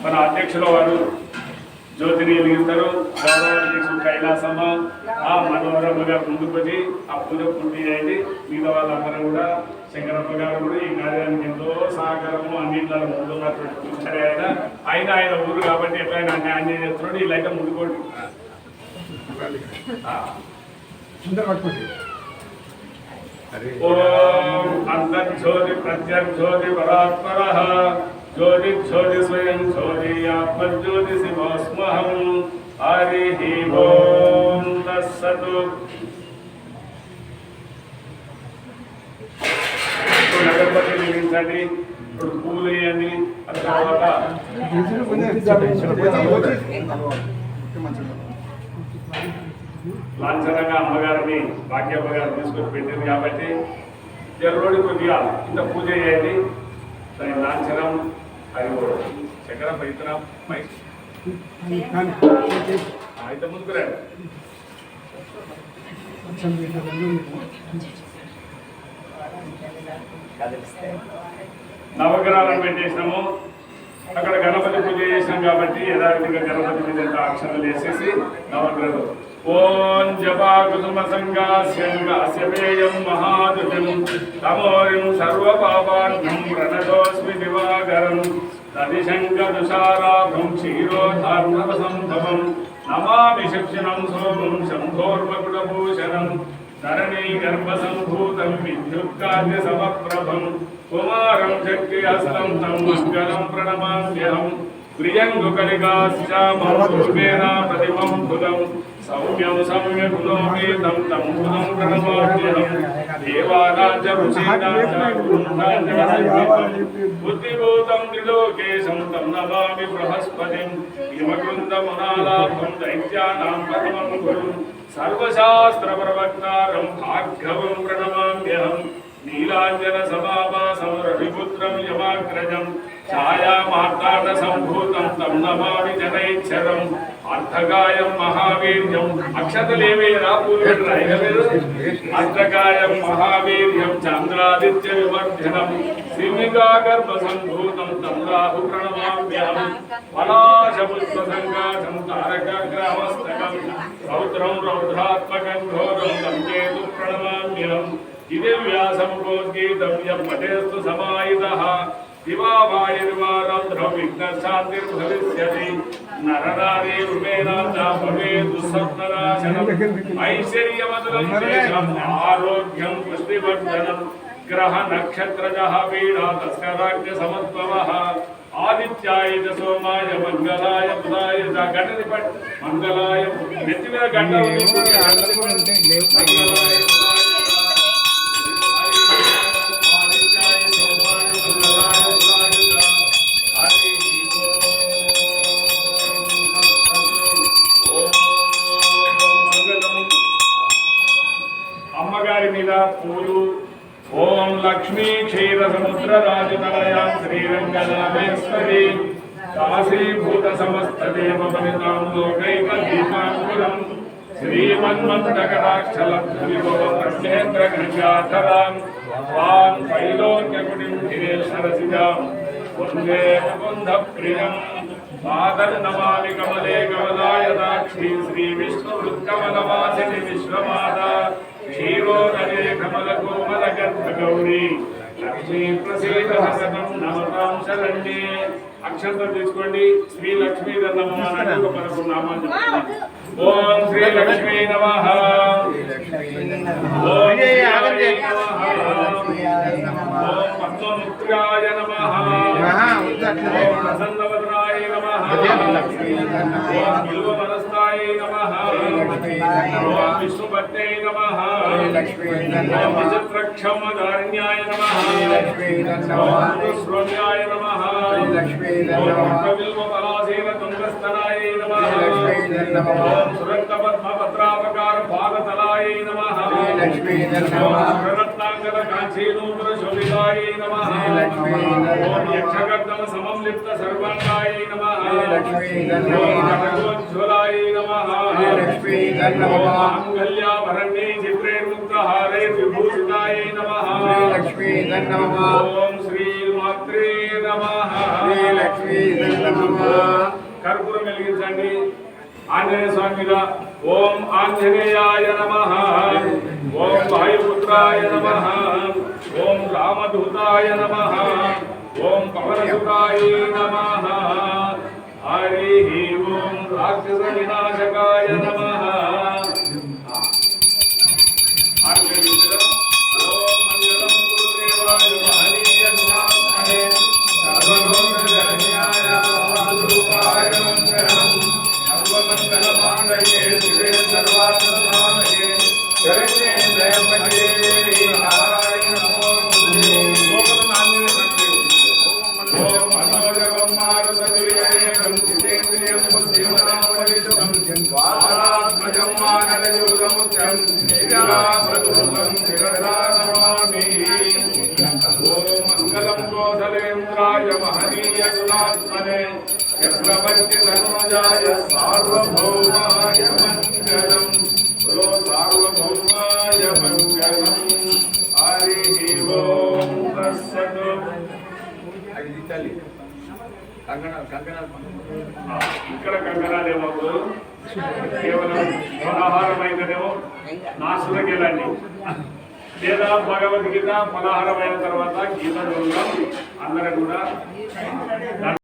మన అధ్యక్షుల వారు జ్యోతిని వెలిగిస్తారు. గౌరవ అధ్యక్షుడు కైలాసమ్మ ఆ మనోహరమ్మ గారు ముందుకు వచ్చి ఆ పూజ పూర్తి చేయండి. మిగతా వాళ్ళందరూ కూడా శంకరమ్మ గారు కూడా ఈ కార్యానికి ఎంతో సహకారము అన్నింటిలో ముందున్నటువంటి ఆయన ఊరు కాబట్టి ఎట్లయినా అన్యాయం చేస్తున్నాడు. వీళ్ళైతే ముందుకోండి. ఓం అంతర్జ్యోతి ప్రత్యర్జ్యోతి పరాత్పరః జ్యోతి జ్యోతి స్వయం జ్యోతి ఆత్మజ్యోతి శివస్మహం. హరి ఓం తస్సతు. నగరపతి నిర్మించండి. ఇప్పుడు పూలు వేయండి. ఆ తర్వాత లాంఛనంగా అమ్మగారిని భాగ్యమ్మ గారు తీసుకొని పెట్టింది కాబట్టి ఎర్రోడి కొద్దిగా ఇంత పూజ చేయండి. దాని లాంఛనం అది చక్కెర పైతనం అయితే ముందుకు రండి. నవగ్రహాలను పెట్టేసినాము. అక్కడ గణపతి పూజ చేసినాం కాబట్టి యథావిధిగా గణపతి మీద అక్షరాలు వేసేసి నవగ్రహం. ఓం జపా కుసుమ సంగాస్యం మహాదుజం తమోరిం సర్వపాపాఢ్యం ప్రణతోస్మి దివాకరం నదిశంకరుషారాభం క్షీరోధార్ణవసంభవం నమామి శక్షిణం సోమం శంభోర్మకుటభూషణం ధరణీ గర్భసంభూతం విద్యుత్కార్య సమప్రభం కుమారం శక్తి హస్తం తం మంగళం ప్రణమామ్యహం. ప్రియంగుకలికాశ్చామేన ప్రతిమం బుధం సౌమ్యం సమ్యగుణోపేతం తం బుధం ప్రణమామ్యహం. దేవానాంచ బుద్ధిభూతం త్రిలోకేశం తం నమామి బృహస్పతిం. హిమకృందమునాలాభం దైత్యానాం పరమం గురుం సర్వశాస్త్ర ప్రవక్తారం భార్గవం ప్రణమామ్యహం. నీలాంజన సమాభాసం రవిపుత్రం యమాగ్రజం ఛాయామార్తాండ సంభూతం తం నమామి జనైశ్చరం. అర్థకాయం మహావీర్యం అక్షతలేవేరా పూర్వ అర్థకాయం మహావీర్యం చంద్రాదిత్య వివర్ధనం శివికా గర్భ సంభూతం తం రాహు ప్రణమామ్యహం. పలాశపుష్ప సంకాశం తారకాగ్రహమస్తకం రౌద్రం రౌద్రాత్మకం ఘోరం తం కేతు ప్రణమామ్యహం. ఇదే వ్యాసం గోద్గీతం యం పఠేస్తు సమాహితః దివావాయుర్వారౌద్రం విఘ్నశాంతిర్భవిష్యతి. నరనారీ రూపేణాంచ భవేత్ దుస్సప్ననాశనం ఐశ్వర్యమతులం దేశం ఆరోగ్యం పుష్టివర్ధనం గ్రహ నక్షత్రజః పీడా తస్కరాజ్ఞ సమత్వవః. ఆదిత్యాయ చ సోమాయ మంగళాయ బుధాయ చ గణపతి పట్ మంగళాయ నెత్తి మీద గంట పూలు. ఓం లక్ష్మీ క్షీర సముద్ర రాజతనయాం శ్రీరంగనాథేశ్వరి కాశీభూత సమస్త దేవపనితాం లోకైక దీపాంకురం శ్రీమన్మంతకటాక్షలబ్ధవిభవ గంగాధరాం వాం త్రైలోక్యకుటిం ధిరేశరసిజాం వందే ముకుంద ప్రియం. మాతర్నమామి కమలే కమలాయదాక్షి శ్రీ విష్ణువృత్కమలవాసిని విశ్వమాతా క్షీరోదరే కమల కోమల గర్భ గౌరీ లక్ష్మీ ప్రసీద హసనం నమతాం శరణ్యే. అక్షంతం తీసుకోండి. శ్రీ లక్ష్మీ నమః పదకొండు నామాలు. ఓం శ్రీ లక్ష్మీ నమః. ఓం పద్మముద్రాయ నమః. ఓం ప్రసన్నవదనాయ నమః. ఓం బిల్వమనస్తాయ నమః. ఓం విష్ణుపత్నే నమః. ఓం విచిత్రక్షమదారణ్యాయ నమః. ఓం శ్రోణ్యాయ నమః. ఓం బిల్వపలాసేన తుంగస్తనాయ నమః. ఓం సురక్తపద్మపత్రాపకార భాగతలాయ నమః. ఓం ప్రరత్నాంగద కాంచీనూపుర శోభితాయ నమః. ఓం యక్షగర్దమ సమం లిప్త సర్వాంగాయ నమః. ఓం కటకోజ్వలాయ నమః. ఓం మాంగళ్యాభరణే చిత్రైర్ముక్తహారైర్విభూషితాయ నమః. ఓం శ్రీ మాత్రే నమః. శ్రీలక్ష్మీ నమః. కర్పూరం వెలిగించండి. ఆంజనేయ స్వామి మీద ఓం ఆంజనేయాయ నమః, ఓం వాయుపుత్రాయ నమః, ఓం రామదూతాయ నమః, ఓం పవనసుతాయ నమః, హరి ఓం రాక్షస వినాశకాయ నమః. ఓం మంగళం గురుదేవాయ మహనీయ గుణాత్మనే సర్వలోకజనన్యాయ మహారూపాయ మంగళం. సర్వమంగళమాంగళ్యే శివే సర్వార్థసాధకే శరణ్యే త్రయంబకే నారాయణ నమోస్తుతే. ఓం మనోజవం మారుతతుల్యవేగం జితేంద్రియం బుద్ధిమతాం వరిష్ఠం వారాత్మజం మానరయుగముఖ్యం శ్రీరామదూతం శిరసా నమామి. ఓం మంగళం కోసలేంద్రాయ మహనీయ గుణాత్మనే చక్రవర్తి ధనుజాయ సార్వభౌమాయ మంగళం. ఓ సార్వభౌమాయ మంగళం. హరి ఓం తస్సత్. ఇక్కడ కంకణాలు ఏమవుతుంది, కేవలం ఫలాహారమైనదేమో నాశనకి వెళ్ళండి, లేదా భగవద్గీత ఫలాహారమైన తర్వాత గీత చదువుతాం. అందరూ కూడా